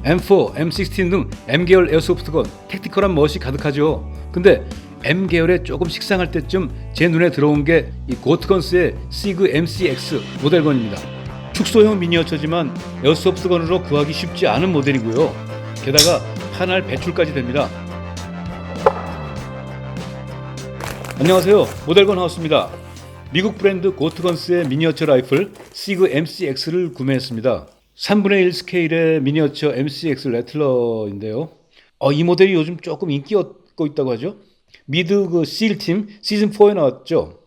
M4, M16 등 M계열 에어소프트건 택티컬한 멋이 가득하죠. 근데 M계열에 조금 식상할 때쯤 제 눈에 들어온 게 이 고트건스의 시그 MCX 모델건입니다. 축소형 미니어처지만 에어소프트건으로 구하기 쉽지 않은 모델이고요. 게다가 한알 배출까지 됩니다. 안녕하세요, 모델건 하우스입니다. 미국 브랜드 고트건스의 미니어처 라이플 시그 MCX를 구매했습니다. 3분의 1 스케일의 미니어처 MCX 레틀러인데요. 이 모델이 요즘 조금 인기 얻고 있다고 하죠. 미드 실팀 시즌 4에 나왔죠.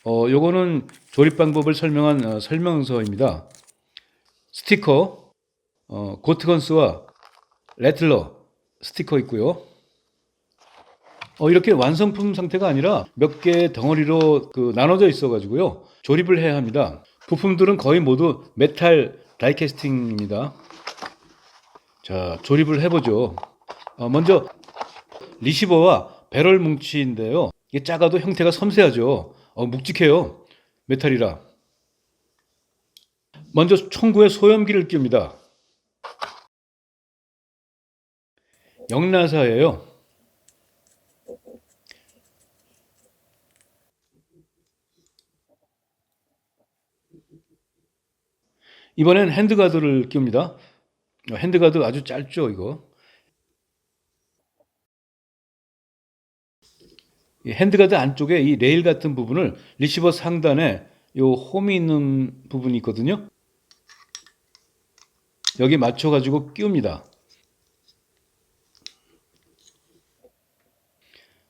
요거는 조립 방법을 설명한 설명서입니다. 스티커, 고트건스와 레틀러 스티커 있고요. 이렇게 완성품 상태가 아니라 몇 개의 덩어리로 나눠져 있어가지고요. 조립을 해야 합니다. 부품들은 거의 모두 메탈 다이캐스팅입니다. 자, 조립을 해보죠. 먼저 리시버와 배럴 뭉치인데요. 이게 작아도 형태가 섬세하죠. 묵직해요. 메탈이라. 먼저 총구에 소염기를 끼웁니다. 영나사예요. 이번엔 핸드가드를 끼웁니다. 핸드가드 아주 짧죠, 이거. 이 핸드가드 안쪽에 이 레일 같은 부분을 리시버 상단에 요 홈이 있는 부분이 있거든요. 여기 맞춰가지고 끼웁니다.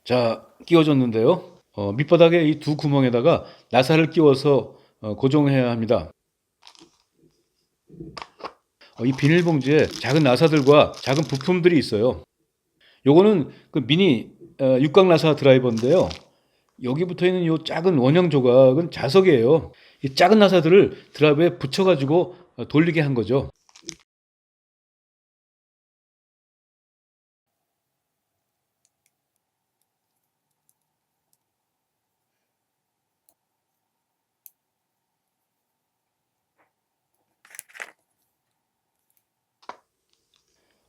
자, 끼워졌는데요. 밑바닥에 이 두 구멍에다가 나사를 끼워서 고정해야 합니다. 이 비닐봉지에 작은 나사들과 작은 부품들이 있어요. 요거는 미니 육각 나사 드라이버인데요. 여기 붙어 있는 요 작은 원형 조각은 자석이에요. 이 작은 나사들을 드라이버에 붙여가지고 돌리게 한 거죠.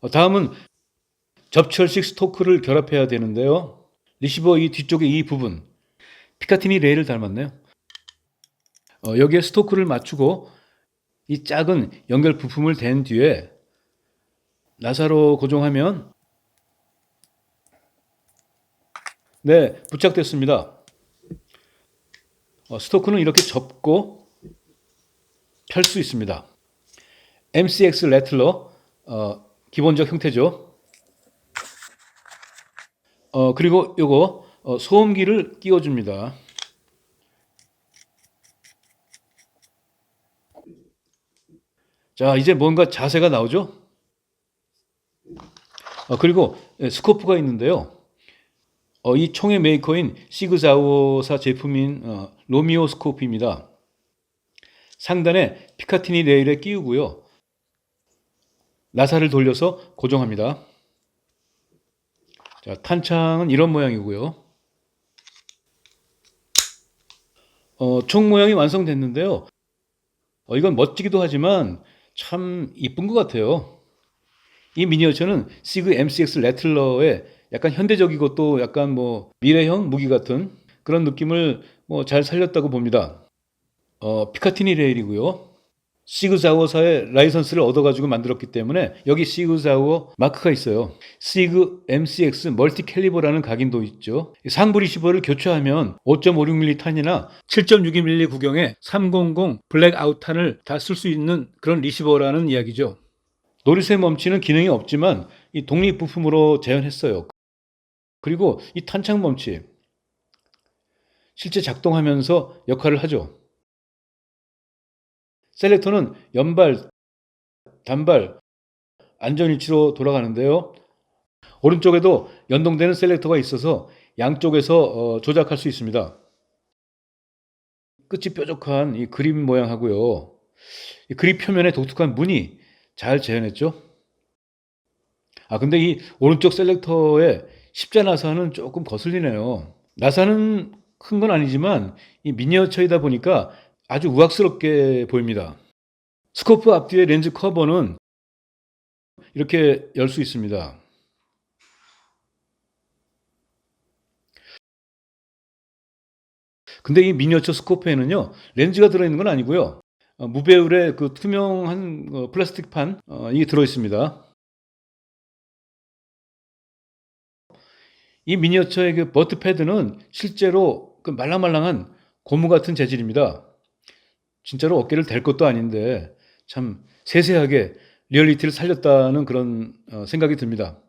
다음은 접철식 스토크를 결합해야 되는데요. 리시버 이 뒤쪽에 이 부분, 피카티니 레일을 닮았네요. 여기에 스토크를 맞추고 이 작은 연결 부품을 댄 뒤에 나사로 고정하면 네, 부착됐습니다. 스토크는 이렇게 접고 펼 수 있습니다. MCX 레틀러 기본적 형태죠. 그리고 요거 소음기를 끼워줍니다. 자, 이제 뭔가 자세가 나오죠? 그리고 스코프가 있는데요. 이 총의 메이커인 시그자오사 제품인 로미오 스코프입니다. 상단에 피카티니 레일에 끼우고요. 나사를 돌려서 고정합니다. 자, 탄창은 이런 모양이고요. 총 모양이 완성됐는데요. 이건 멋지기도 하지만 참 이쁜 것 같아요. 이 미니어처는 시그 MCX 레틀러의 약간 현대적이고 또 약간 미래형 무기 같은 그런 느낌을 잘 살렸다고 봅니다. 피카티니 레일이고요. 시그자오사의 라이선스를 얻어가지고 만들었기 때문에 여기 시그자오 마크가 있어요. 시그 MCX 멀티 캘리버라는 각인도 있죠. 상부 리시버를 교체하면 5.56mm 탄이나 7.62mm 구경의 300 블랙아웃 탄을 다 쓸 수 있는 그런 리시버라는 이야기죠. 노릿에 멈추는 기능이 없지만 이 독립 부품으로 재현했어요. 그리고 이 탄창 멈치 실제 작동하면서 역할을 하죠. 셀렉터는 연발, 단발, 안전위치로 돌아가는데요. 오른쪽에도 연동되는 셀렉터가 있어서 양쪽에서 조작할 수 있습니다. 끝이 뾰족한 이 그립 모양하고요. 이 그립 표면에 독특한 무늬 잘 재현했죠. 근데 이 오른쪽 셀렉터의 십자 나사는 조금 거슬리네요. 나사는 큰 건 아니지만 이 미니어처이다 보니까 아주 우악스럽게 보입니다. 스코프 앞뒤의 렌즈 커버는 이렇게 열 수 있습니다. 근데 이 미니어처 스코프에는요, 렌즈가 들어있는 건 아니고요. 무배율의 그 투명한 플라스틱판 이게 들어있습니다. 이 미니어처의 그 버트 패드는 실제로 그 말랑말랑한 고무 같은 재질입니다. 진짜로 어깨를 댈 것도 아닌데 참 세세하게 리얼리티를 살렸다는 그런 생각이 듭니다.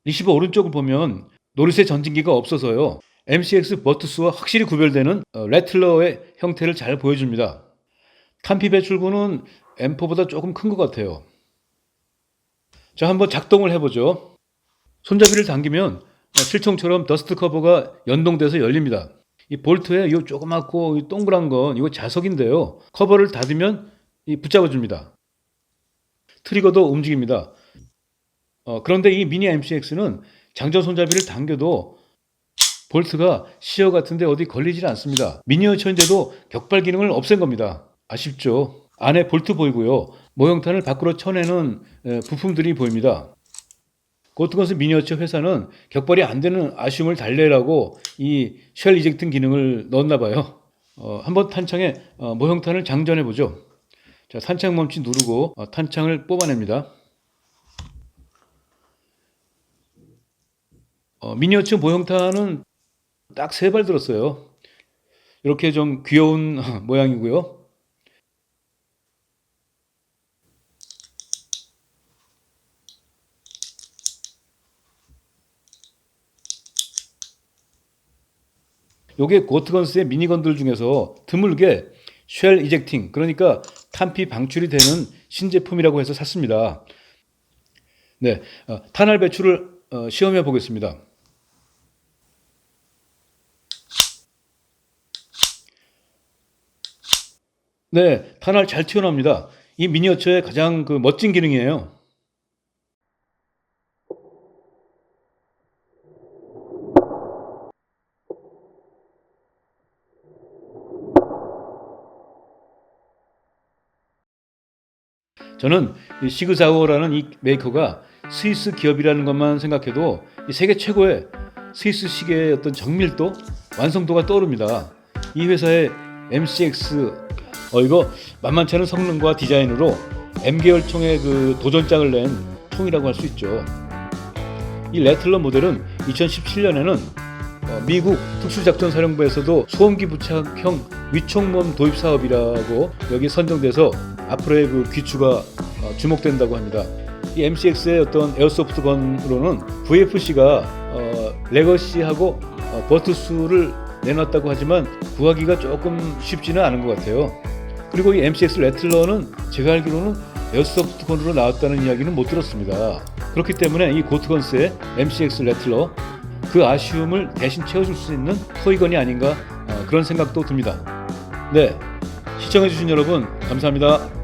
25 오른쪽을 보면 노릿의 전진기가 없어서요. MCX 버투스와 확실히 구별되는 레틀러의 형태를 잘 보여줍니다. 탄피 배출구는 M4보다 조금 큰 것 같아요. 자, 한번 작동을 해보죠. 손잡이를 당기면 실총처럼 더스트 커버가 연동돼서 열립니다. 이 볼트에 이 조그맣고 이 동그란 건 이거 자석인데요. 커버를 닫으면 붙잡아줍니다. 트리거도 움직입니다. 그런데 이 미니 MCX는 장전 손잡이를 당겨도 볼트가 시어 같은데 어디 걸리질 않습니다. 미니어처인데도 격발 기능을 없앤 겁니다. 아쉽죠? 안에 볼트 보이고요. 모형탄을 밖으로 쳐내는 부품들이 보입니다. 고트건스 미니어처 회사는 격발이 안 되는 아쉬움을 달래라고 이 쉘 이젝팅 기능을 넣었나 봐요. 한번 탄창에 모형탄을 장전해 보죠. 자, 탄창 멈치 누르고 탄창을 뽑아냅니다. 미니어처 모형탄은 딱 3발 들었어요. 이렇게 좀 귀여운 모양이고요. 요게 고트건스의 미니건들 중에서 드물게 쉘 이젝팅, 그러니까 탄피 방출이 되는 신제품이라고 해서 샀습니다. 네, 탄알 배출을 시험해 보겠습니다. 네, 탄알 잘 튀어나옵니다. 이 미니어처의 가장 그 멋진 기능이에요. 저는 이 시그사우어라는 이 메이커가 스위스 기업이라는 것만 생각해도 이 세계 최고의 스위스 시계의 어떤 정밀도, 완성도가 떠오릅니다. 이 회사의 MCX 이거 만만치 않은 성능과 디자인으로 M계열총의 그 도전장을 낸 총이라고 할 수 있죠. 이 레틀러 모델은 2017년에는 미국 특수작전사령부에서도 소음기 부착형 위총몸 도입 사업이라고 여기 선정돼서 앞으로의 그 귀추가 주목된다고 합니다. 이 MCX의 어떤 에어소프트건으로는 VFC가 레거시하고 버투스를 내놨다고 하지만 구하기가 조금 쉽지는 않은 것 같아요. 그리고 이 MCX 레틀러는 제가 알기로는 에어소프트건으로 나왔다는 이야기는 못 들었습니다. 그렇기 때문에 이 고트건스의 MCX 레틀러 그 아쉬움을 대신 채워줄 수 있는 토이건이 아닌가 그런 생각도 듭니다. 네, 시청해주신 여러분 감사합니다.